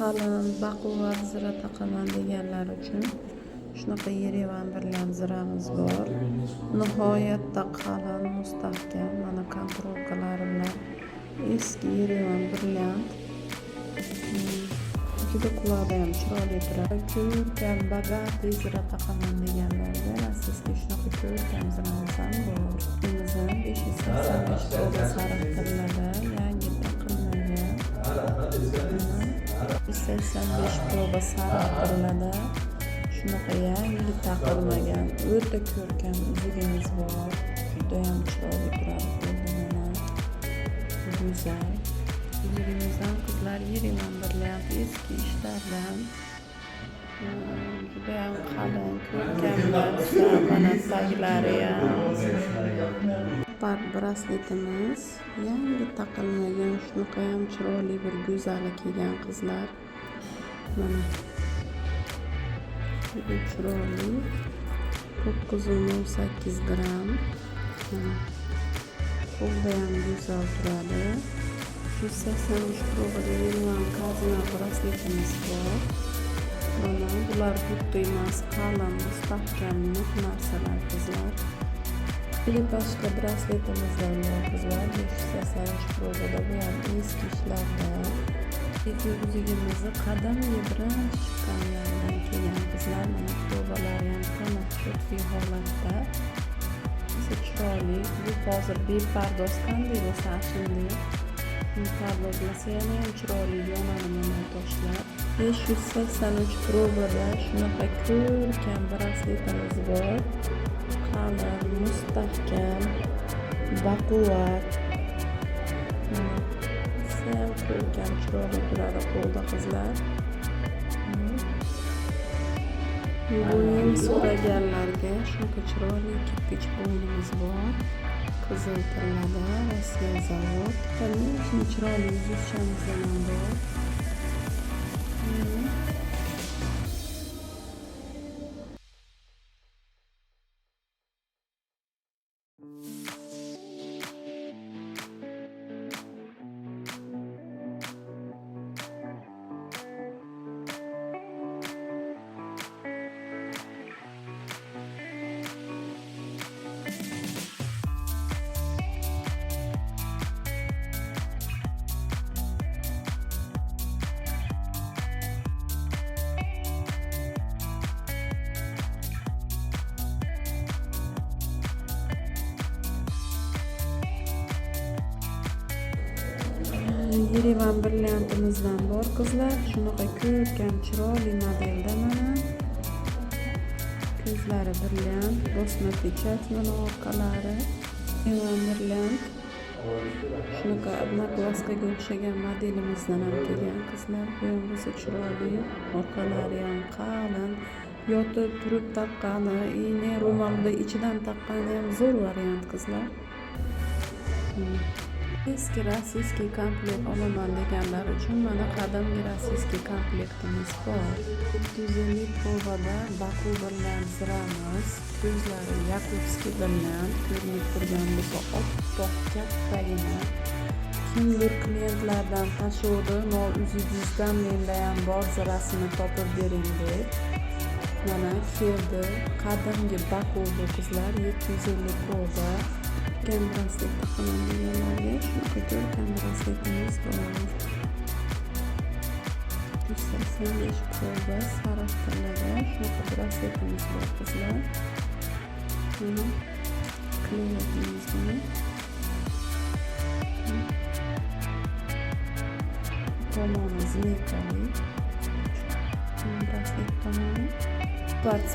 qalin baquvvat zira taqaman deganlar uchun shunaqa Yerevan birlan ziramiz bor. Nihoyatda qalin, mustahkam. Mana kontrolkalari bilan eski Yerevan brilliant. Juda quloqda ham chiroyli turadi. Ko'rkam bogatый zira taqaman deganlarga rossiyskiy shunaqa ko'rkam ziramiz ham bor. Biz ham 585 proda sariq tillada yangi taqilmagan. 585 proba sariq tillada shunaqa yangi taqilmagan o'ta ko'rkam uzugimiz bor. Juda ham chiroyli turadi. Mana go'zal. Uzugimizdan qizlar Yerevan brilliant eski ishlardan juda ham qalin ko'rkam narsa. Mana taglari ham part brasletimiz yangi taqilmagan shunaqa ham chiroyli bir go'zali kelgan qizlar. Mana juda chiroyli 918 gram. Qo'lda ham go'zal turadi. 183 probada Yerevan kazina brasletimiz bor. Mana bular butda emas, qalin, mustahkam, iliq narsalar qizlar. Filipashka brasletimizdan bor qizlar. 583 probada bu ham eski ishlarda. Eski uzugimizni qadimgi birinchi chiqqanlardan kelgan qizlar. Mana probalari ham tamom cho'tki holatda. Chiroyli. Bu hozir bepardoz qanday bo'lsa shunday. Pardozlasa yana ham chiroyli yonadi mana toshlar. 583 probada shunaqa ko'rkam brasletimiz bor. Qalin, mustahkam, baquvvat. Ham ko'rkam chiroyli turadi qo'lda qizlar. Bo'yin so'raganlarga shunaqa chiroyli kirpich bo'ynimiz bor. Qizil tillada Rossiya zavod. Конечно, chiroyli yuzishamiz ham bor. Yerevan brilliantimizdan bor qizlar. Shunaqa ko'rkam chiroyli modelda mana. Ko'zlari brilliant, bosma pechat mana orqalari. Yerevan brilliant. Shunaqa obnaklaskaga o'xshagan modelimizdan ham kelgan qizlar. Bu ham bo'lsa chiroyli. Orqalari ham qalin. Yotib turib taqqani, iğne ro'molda ichidan taqqani ham zo'r variant qizlar. Eski rossiyskiy komplekt olaman deganlar uchun mana qadimgi rossiyskiy komplektimiz bor. 750 probada Baku bilan ziramiz. Ko'zlari Yakubskiy bilan ko'rinib turgan bo'lsa oppoq kattagina. Kimdir klientlardan tashuvdi, uzugingizdan menda ham bor zirasini topib bering deb. Mana keldi qadimgi Baku qizlar 750 proba. Ko'rkam braslet taqaman deganlarga shunaqa ko'rkam brasletimiz bor. 185 proba sariq tillada shunaqa brasletimiz bor qizlar. Mana klientimiz bor. Tomoni zmeykali. Braslet tomoni.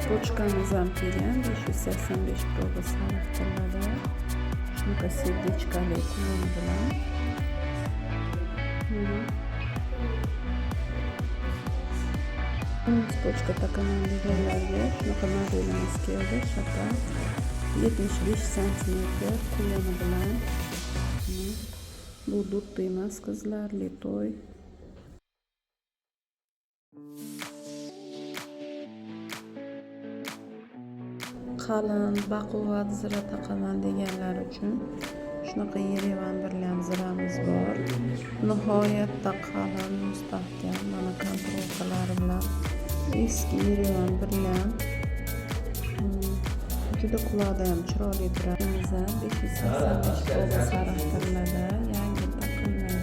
Pochkamiz ham kelgan 585 proba sariq tillada. Shunaqa serdichkali kulon bilan. Pochka taqaman deganlarga shunaqa modelimiz keldi. Shakar 75 cm kuloni bilan. Bu dudda emas qizlar, letoy. qalin baquvvat zira taqaman deganlar uchun shunaqa Yerevan birlan ziramiz bor. Nihoyatda qalin, mustahkam. Mana eski Yerevan brilliant. Juda quloqda ham chiroyli turadi. 585 proba sariq tillada yangi taqimlari.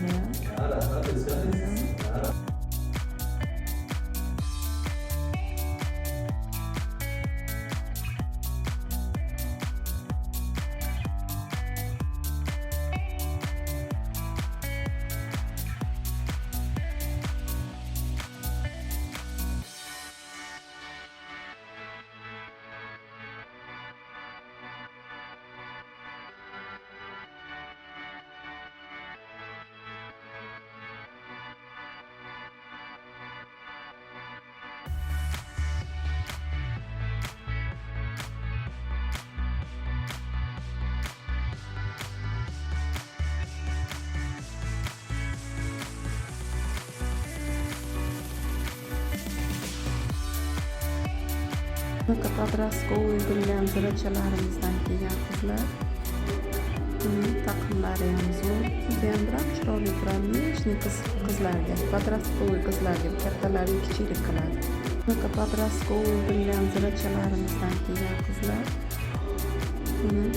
Bunaqa подростковый brilliant zirachalarimizdan kelgan qizlar. Taqimlari ham zo'r, judayam chiroyli turadi. Nechni qizlarga, подростковый qizlarga kattalari kichiklik qiladi. Bunaqa подростковый brilliant zirachalarimizdan kelgan qizlar.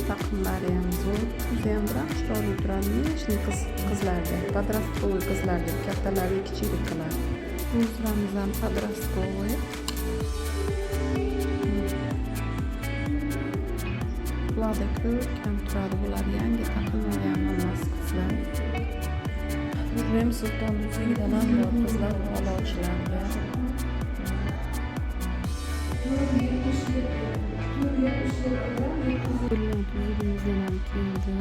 Taqimlari ham zo'r, judayam chiroyli turadi. Nechni qizlarga, подростковый qizlarga kattalari kichiklik qiladi. O'zlarimiz ham подростковый. Quloqda ko'rkam turadi. Bular yangi taqilmagan hammasi qizlar. Hurrem Sulton Duzigidan ham bor qizlar a'lochilarga. Brilliant Duzigimizdan ham keldi.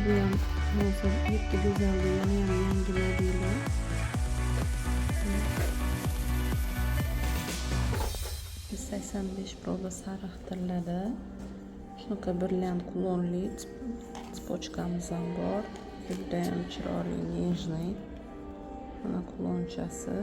Bu ham hozir yetti go'zallik yana ham yangi modeli. Sakson besh proba sariq tillada. Shunaqa brilliant kulonli цепочкamiz ham bor. Judayam chiroyli, nejniy. Mana kulonchasi.